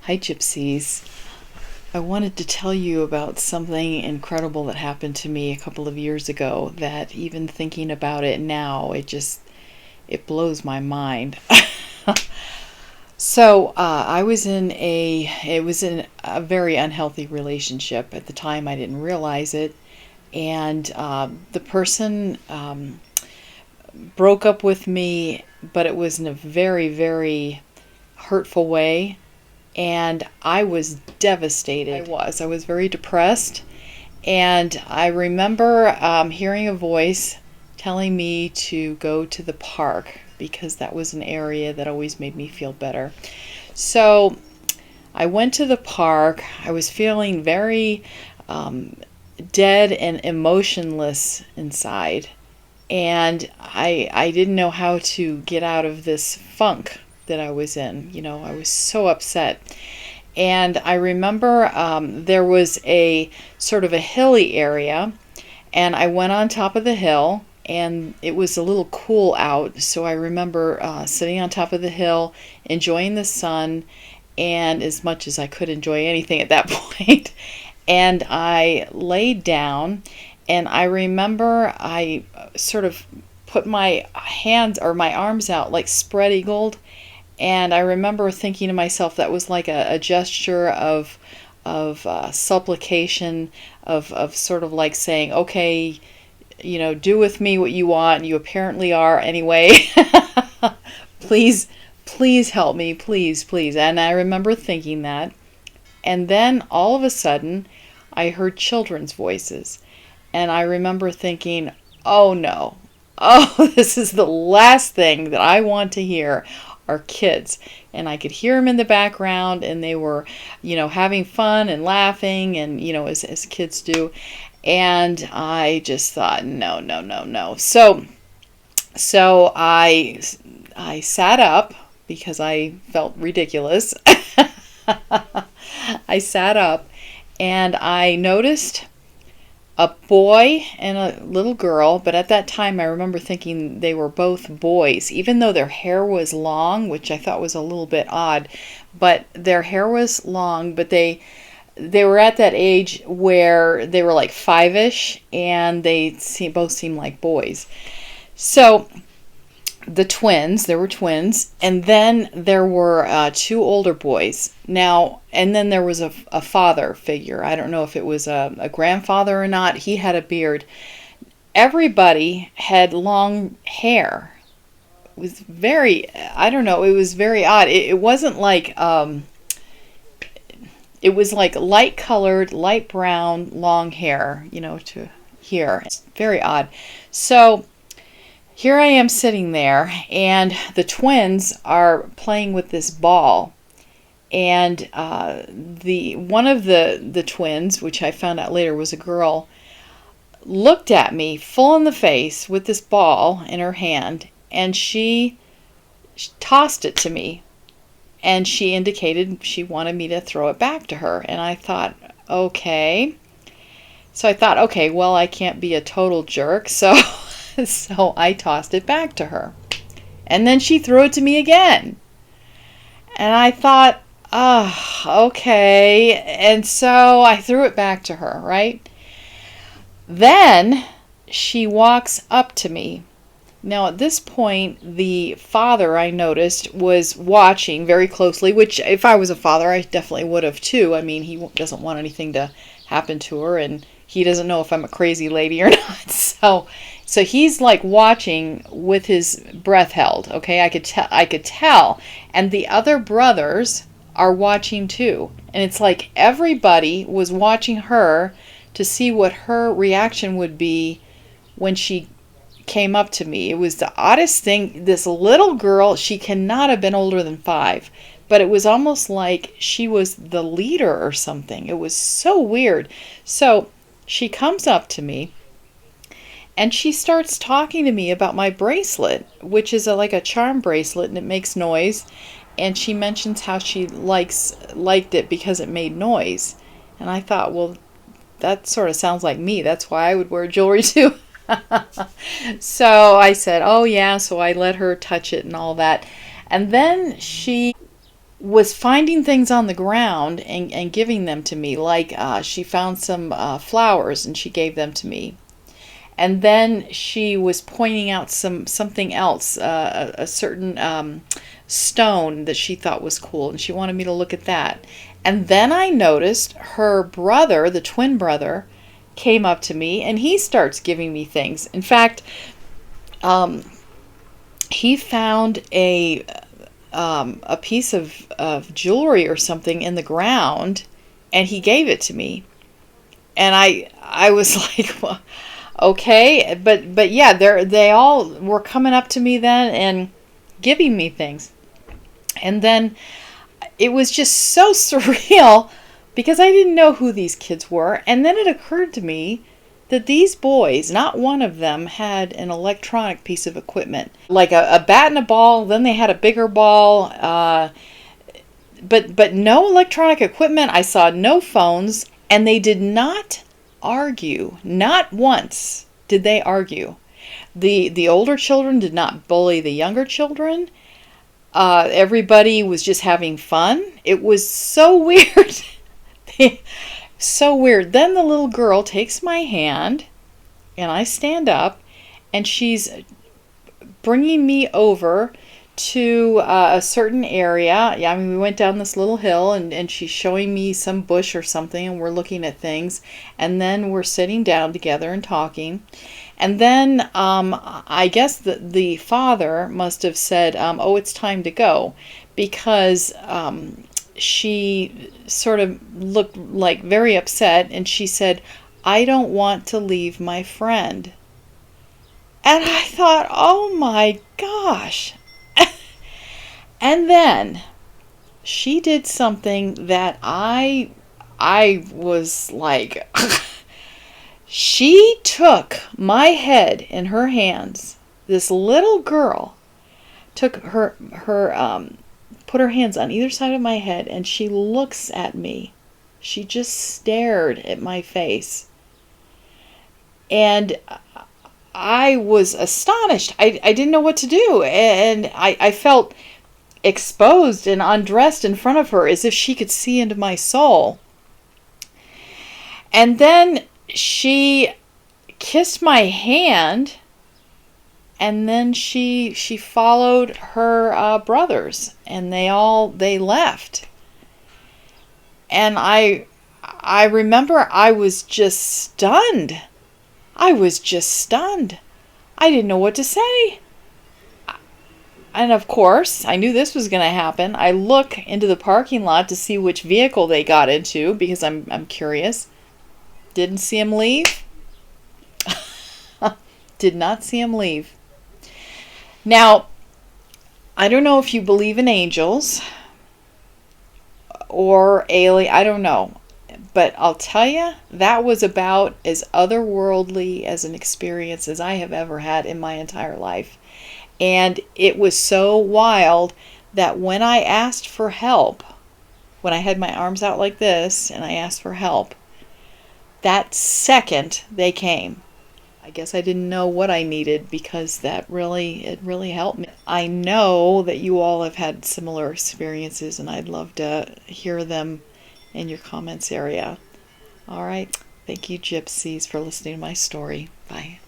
Hi, Gypsies. I wanted to tell you about something incredible that happened to me a couple of years ago that even thinking about it now, it blows my mind. I was it was in a very unhealthy relationship. At the time, I didn't realize it. And the person broke up with me, but it was in a very, very hurtful way. And I was devastated. I was very depressed. And I remember hearing a voice telling me to go to the park because that was an area that always made me feel better. So I went to the park. I was feeling very dead and emotionless inside. And I didn't know how to get out of this funk that I was in. I was so upset. And I remember there was a sort of a hilly area, and I went on top of the hill, and it was a little cool out. So I remember sitting on top of the hill, enjoying the sun, and as much as I could enjoy anything at that point. And I laid down, and I remember I sort of put my hands or my arms out like spread eagled, and I remember thinking to myself that was like a gesture of supplication, of sort of like saying, okay, do with me what you want. You apparently are anyway. Please, please help me, please, please. And I remember thinking that. And then all of a sudden, I heard children's voices. And I remember thinking, oh no, oh, this is the last thing that I want to hear are kids. And I could hear them in the background, and they were, having fun and laughing, and, as kids do. And I just thought, no, no, no, no. So I sat up because I felt ridiculous. I sat up and I noticed a boy and a little girl, but at that time I remember thinking they were both boys, even though their hair was long, which I thought was a little bit odd, but their hair was long, but they were at that age where they were like five-ish, and both seemed like boys. So there were twins, and then there were two older boys. Now, and then there was a father figure. I don't know if it was a grandfather or not. He had a beard. Everybody had long hair. It was I don't know, it was very odd. It wasn't like, it was like light colored, light brown, long hair, to here. It's very odd. So here I am sitting there, and the twins are playing with this ball. And the one of the twins, which I found out later was a girl, looked at me full in the face with this ball in her hand, and she tossed it to me. And she indicated she wanted me to throw it back to her. And I thought, okay. So I thought, okay, well, I can't be a total jerk, so so I tossed it back to her. And then she threw it to me again. And I thought, oh, okay. And so I threw it back to her, right? Then she walks up to me. Now, at this point, the father, I noticed, was watching very closely, which if I was a father, I definitely would have too. I mean, he doesn't want anything to happen to her, and he doesn't know if I'm a crazy lady or not. So he's like watching with his breath held. Okay, I could tell, and the other brothers are watching too, and it's like everybody was watching her to see what her reaction would be when she came up to me. It was the oddest thing. This little girl, she cannot have been older than 5, but it was almost like she was the leader or something. It was so weird. So she comes up to me, and she starts talking to me about my bracelet, which is like a charm bracelet, and it makes noise. And she mentions how she liked it because it made noise. And I thought, well, that sort of sounds like me. That's why I would wear jewelry too. So I said, oh yeah. So I let her touch it and all that. And then she was finding things on the ground and giving them to me. Like she found some flowers and she gave them to me. And then she was pointing out something else, a certain stone that she thought was cool, and she wanted me to look at that. And then I noticed her brother, the twin brother, came up to me, and he starts giving me things. In fact, he found a piece of jewelry or something in the ground, and he gave it to me. And I was like, well, okay, but yeah, they all were coming up to me then and giving me things. And then it was just so surreal because I didn't know who these kids were. And then it occurred to me that these boys, not one of them had an electronic piece of equipment, like a bat and a ball. Then they had a bigger ball, but no electronic equipment. I saw no phones, and they did not argue. Not once did they argue. The older children did not bully the younger children. Everybody was just having fun. It was so weird. So weird. Then the little girl takes my hand, and I stand up, and she's bringing me over to a certain area. Yeah, I mean, we went down this little hill, and she's showing me some bush or something, and we're looking at things, and then we're sitting down together and talking. And then I guess the father must have said, oh, it's time to go, because she sort of looked like very upset, and she said, I don't want to leave my friend. And I thought, oh my gosh. And then she did something that I was like, she took my head in her hands. This little girl took put her hands on either side of my head, and she looks at me. She just stared at my face. And I was astonished. I didn't know what to do. And I felt exposed and undressed in front of her as if she could see into my soul. And then she kissed my hand, and then she followed her brothers, and they left. And I remember I was just stunned. I didn't know what to say. And of course, I knew this was going to happen. I look into the parking lot to see which vehicle they got into because I'm curious. Didn't see him leave. Did not see him leave. Now, I don't know if you believe in angels or alien. I don't know. But I'll tell you, that was about as otherworldly as an experience as I have ever had in my entire life. And it was so wild that when I asked for help, when I had my arms out like this and I asked for help, that second they came. I guess I didn't know what I needed because it really helped me. I know that you all have had similar experiences, and I'd love to hear them in your comments area. All right. Thank you, gypsies, for listening to my story. Bye.